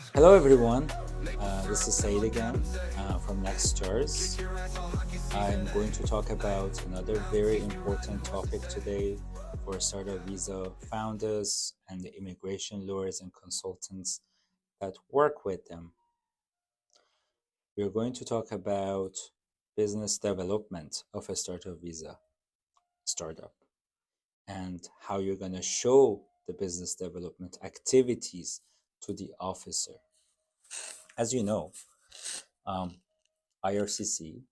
Hello everyone, this is Said again from Next Stars. I'm going to talk about another very important topic today for startup visa founders and the immigration lawyers and consultants that work with them. We're going to talk about business development of a startup visa startup and how you're going to show the business development activities to the officer. As you know, IRCC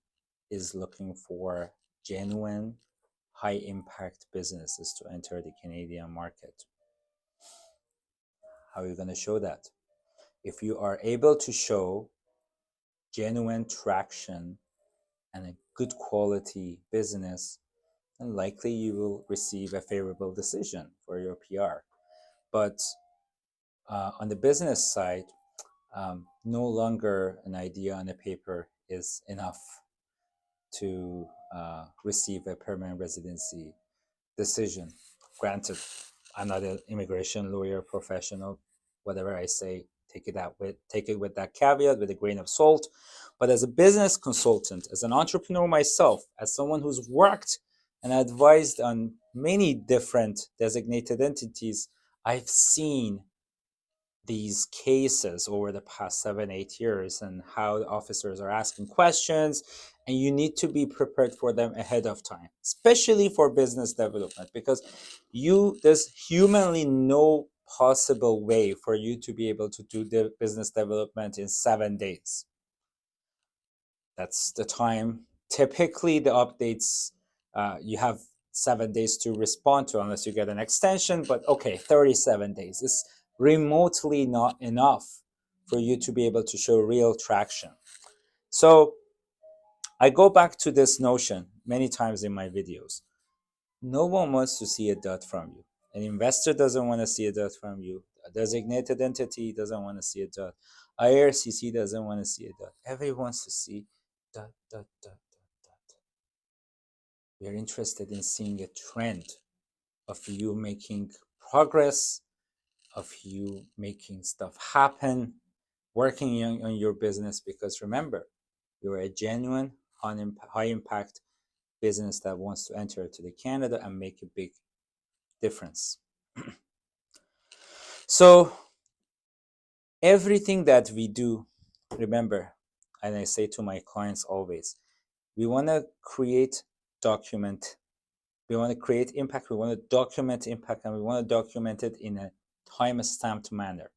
is looking for genuine, high impact businesses to enter the Canadian market. How are you going to show that? If you are able to show genuine traction and a good quality business, then likely you will receive a favorable decision for your PR. But on the business side, no longer an idea on a paper is enough to receive a permanent residency decision. Granted, I'm not an immigration lawyer professional. Whatever I say, take it with that caveat, with a grain of salt. But as a business consultant, as an entrepreneur myself, as someone who's worked and advised on many different designated entities, I've seen these cases over the past 7 8 years and how the officers are asking questions, and you need to be prepared for them ahead of time, especially for business development, because there's humanly no possible way for you to be able to do the business development in 7 days. That's the time typically the updates, you have 7 days to respond to unless you get an extension, but okay, 37 days is remotely not enough for you to be able to show real traction. So I go back to this notion many times in my videos. No one wants to see a dot from you. An investor doesn't want to see a dot from you. A designated entity doesn't want to see a dot. IRCC doesn't want to see a dot. Everyone wants to see dot, dot, dot, dot, dot. We are interested in seeing a trend of you making progress, of you making stuff happen, working on your business, because remember, you're a genuine, high impact business that wants to enter to the Canada and make a big difference. So everything that we do, remember, and I say to my clients always, we want to create document. We want to create impact. We want to document impact, and we want to document it in a time-stamped manner.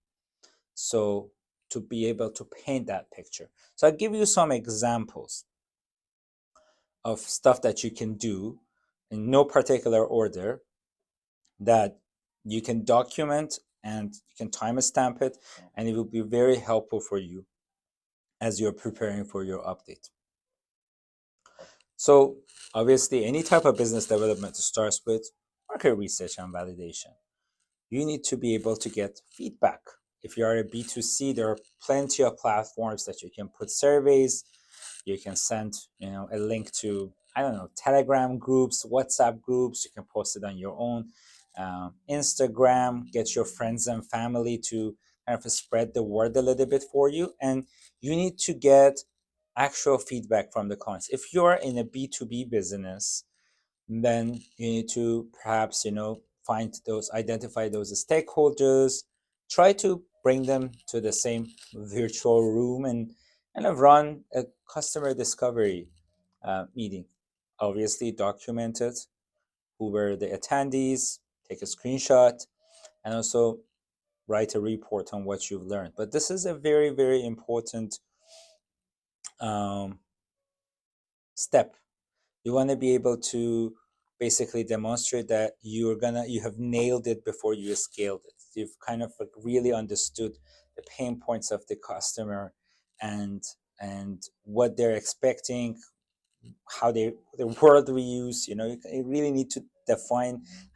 So to be able to paint that picture. So I'll give you some examples of stuff that you can do in no particular order that you can document and you can timestamp it, and it will be very helpful for you as you're preparing for your update. So obviously, any type of business development starts with market research and validation. You need to be able to get feedback. If you are a B2C, there are plenty of platforms that you can put surveys. You can send, a link to, I don't know, Telegram groups, WhatsApp groups. You can post it on your own Instagram. Get your friends and family to kind of spread the word a little bit for you. And you need to get actual feedback from the clients. If you're in a B2B business, then you need to perhaps identify those stakeholders, try to bring them to the same virtual room and kind of run a customer discovery meeting. Obviously document it, who were the attendees, take a screenshot, and also write a report on what you've learned. But this is a very, very important step. You want to be able to basically demonstrate that you have nailed it before you scaled it. You've kind of really understood the pain points of the customer and what they're expecting, how the word we use. You really need to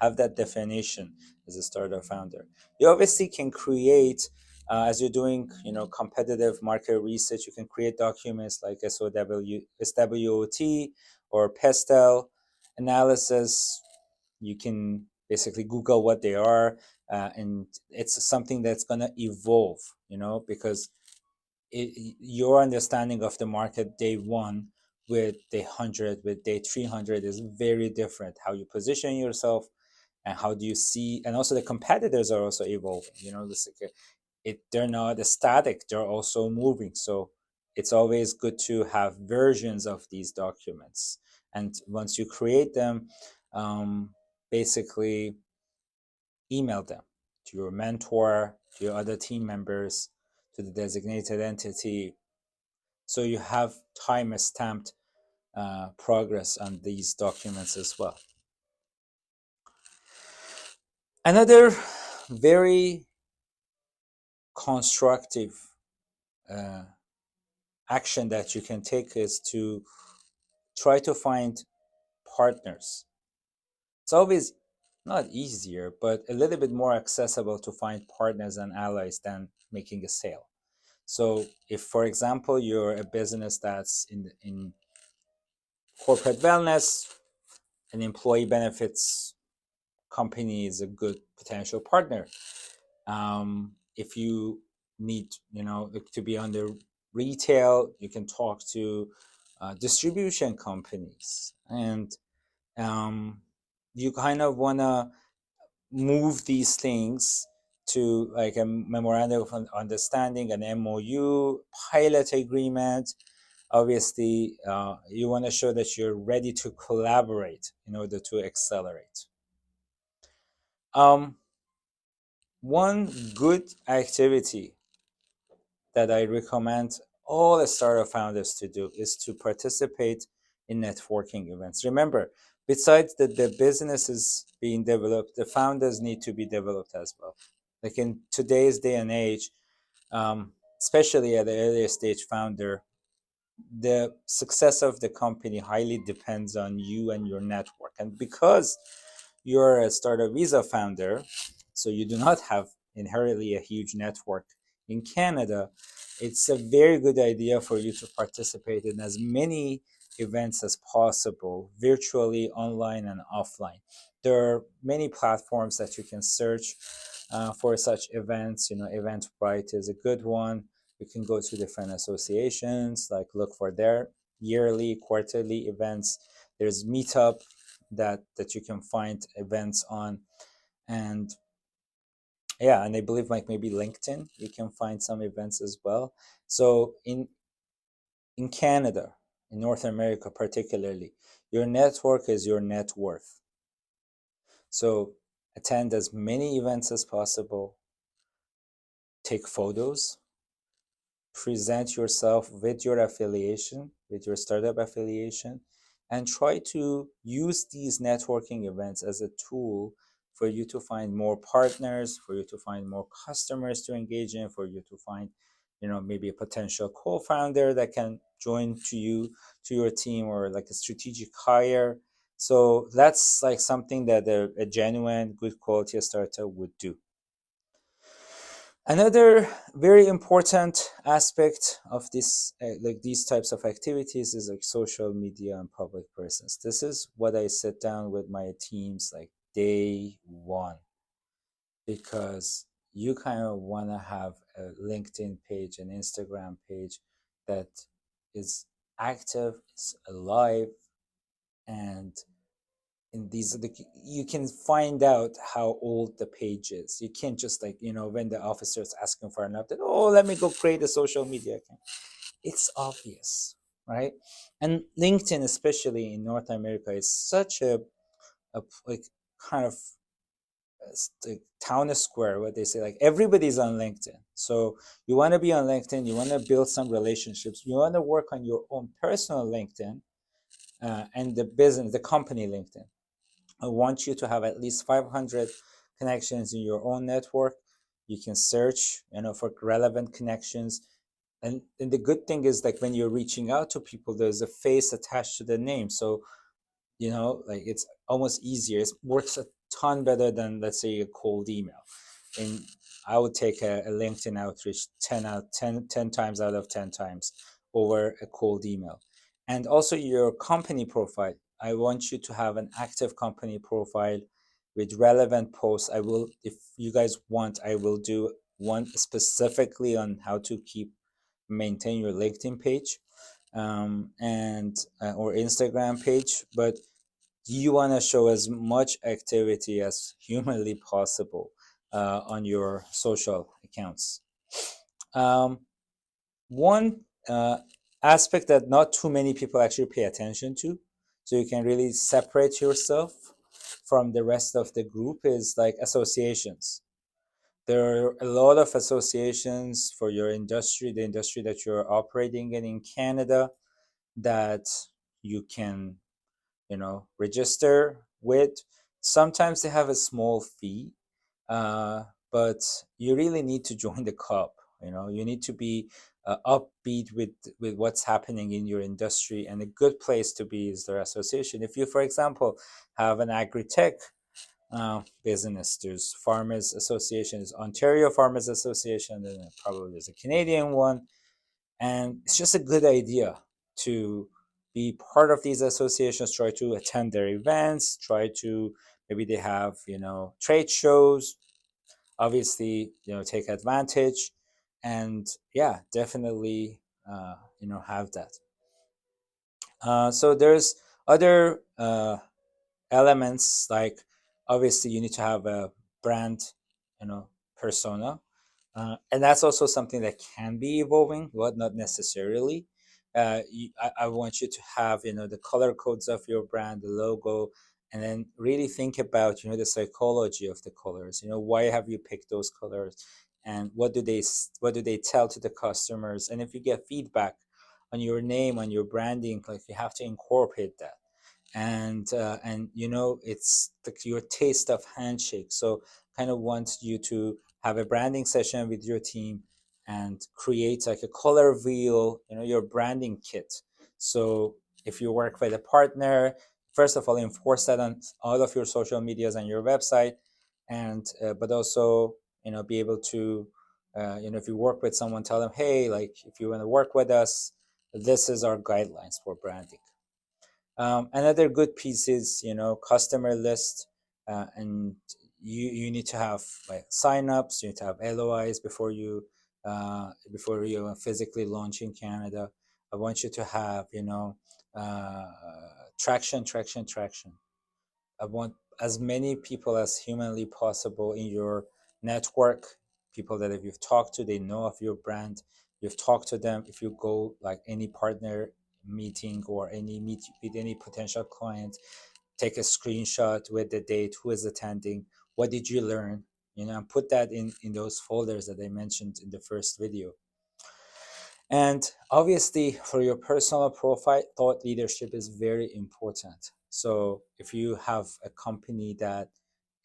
have that definition as a startup founder. You obviously can create, as you're doing, competitive market research, you can create documents like SWOT or PESTLE analysis. You can basically Google what they are, and it's something that's going to evolve because your understanding of the market day one with day 100 with day 300 is very different. How you position yourself and how do you see, and also the competitors are also evolving. They're not static, they're also moving. So it's always good to have versions of these documents, and once you create them, basically email them to your mentor, to your other team members, to the designated entity, so you have time stamped progress on these documents as well. Another very constructive uh, action that you can take is to try to find partners. It's always not easier, but a little bit more accessible to find partners and allies than making a sale. So if, for example, you're a business that's in corporate wellness, an employee benefits company is a good potential partner. If you need, to be under retail, you can talk to distribution companies, and you kind of want to move these things to like a memorandum of understanding, an MOU, pilot agreement. Obviously, you want to show that you're ready to collaborate in order to accelerate. Um, One good activity that I recommend all the startup founders to do is to participate in networking events. Remember, besides that the business is being developed, the founders need to be developed as well. Like in today's day and age, especially at the earlier stage founder, the success of the company highly depends on you and your network. And because you're a startup visa founder, so you do not have inherently a huge network in Canada, it's a very good idea for you to participate in as many events as possible, virtually, online, and offline. There are many platforms that you can search for such events. Eventbrite is a good one. You can go to different associations, like look for their yearly, quarterly events. There's Meetup that you can find events on, and yeah, and I believe like maybe LinkedIn, you can find some events as well. So in Canada, in North America particularly, your network is your net worth. So attend as many events as possible, take photos, present yourself with your affiliation, with your startup affiliation, and try to use these networking events as a tool for you to find more partners, for you to find more customers to engage in, for you to find, maybe a potential co-founder that can join to your team, or like a strategic hire. So that's like something that a genuine good quality startup would do. Another very important aspect of this, like these types of activities, is like social media and public presence. This is what I sit down with my teams like day one, because you kind of want to have a LinkedIn page, an Instagram page that is active, is alive, and in these, you can find out how old the page is. You can't just like, when the officer is asking for an update, oh, let me go create a social media account. It's obvious, right? And LinkedIn, especially in North America, is such a like kind of like town square, what they say, like everybody's on LinkedIn. So you want to be on LinkedIn, you want to build some relationships, you want to work on your own personal LinkedIn, and the company LinkedIn. I want you to have at least 500 connections in your own network. You can search, for relevant connections. And the good thing is, like, when you're reaching out to people, there's a face attached to the name. So, like, it's almost easier. It works a ton better than, let's say, a cold email. And I would take a LinkedIn outreach 10 times out of 10 times over a cold email. And also your company profile. I want you to have an active company profile with relevant posts. If you guys want, I will do one specifically on how to keep maintain your LinkedIn page, and or Instagram page, but you want to show as much activity as humanly possible on your social accounts. Um, one aspect that not too many people actually pay attention to, so you can really separate yourself from the rest of the group, is like associations. There are a lot of associations for your industry, the industry that you're operating in Canada, that you can, register with. Sometimes they have a small fee, uh, but you really need to join the club. You need to be upbeat with what's happening in your industry, and a good place to be is their association. If you, for example, have an agri-tech business, there's Farmers Association, there's Ontario Farmers Association, and probably there's a Canadian one, and it's just a good idea to be part of these associations, try to attend their events, try to, maybe they have, trade shows, obviously, take advantage, and yeah, definitely, have that. So there's other elements, like obviously you need to have a brand, persona, and that's also something that can be evolving, but not necessarily. I want you to have, the color codes of your brand, the logo, and then really think about, the psychology of the colors. Why have you picked those colors, and what do they tell to the customers? And if you get feedback on your name, on your branding, like, you have to incorporate that. And it's like your taste of handshake. So kind of want you to have a branding session with your team and create like a color wheel, your branding kit. So if you work with a partner, first of all, enforce that on all of your social medias and your website, and but also, be able to, if you work with someone, tell them, hey, like, if you want to work with us, this is our guidelines for branding. Another good piece is, customer list, and you need to have like signups. You need to have LOIs before you physically launch in Canada. I want you to have, uh, traction, traction, traction. I want as many people as humanly possible in your network, people that if you've talked to, they know of your brand. You've talked to them. If you go like any partner meeting or any meet with any potential client, take a screenshot with the date, who is attending, what did you learn, and put that in those folders that I mentioned in the first video. And obviously, for your personal profile, thought leadership is very important. So if you have a company that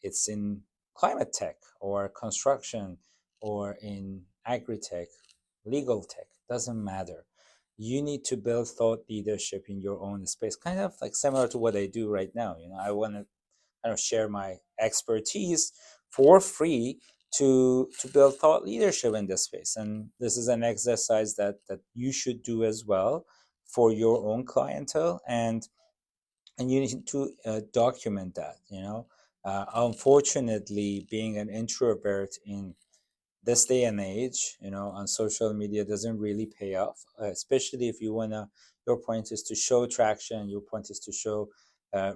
it's in climate tech or construction or in agri-tech, legal tech, doesn't matter. You need to build thought leadership in your own space, kind of like similar to what I do right now. I want to kind of share my expertise for free to build thought leadership in this space. And this is an exercise that you should do as well for your own clientele, and you need to document that. Unfortunately, being an introvert in this day and age, on social media doesn't really pay off, especially if you want to, your point is to show traction, your point is to show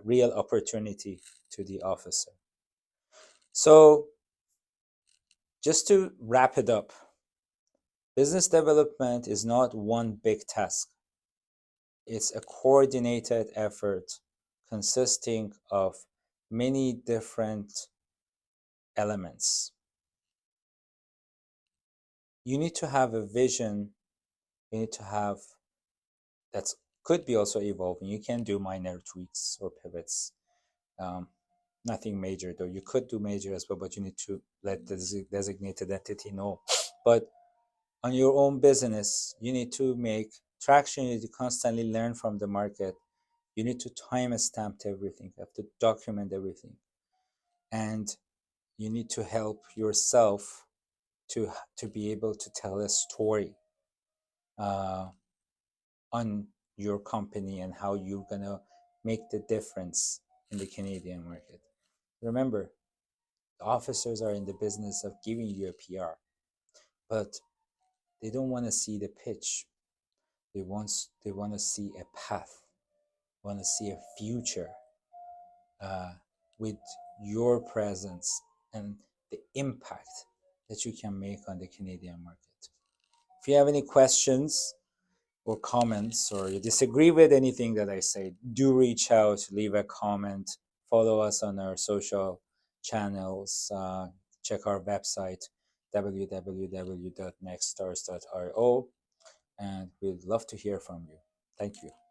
real opportunity to the officer. So just to wrap it up, business development is not one big task. It's a coordinated effort consisting of many different elements. You need to have a vision. You need to have, that could be also evolving. You can do minor tweaks or pivots. Um, Nothing major, though. You could do major as well, but you need to let the designated entity know. But on your own business, you need to make traction. You need to constantly learn from the market. You need to time stamp everything. You have to document everything, and you need to help yourself to be able to tell a story uh, on your company and how you're gonna make the difference in the Canadian market. Remember, the officers are in the business of giving you a PR. but they don't want to see the pitch. They want to see a path, want to see a future uh, with your presence and the impact that you can make on the Canadian market. If you have any questions or comments, or you disagree with anything that I say, do reach out, leave a comment, follow us on our social channels, check our website, www.nextstars.io, and we'd love to hear from you. Thank you.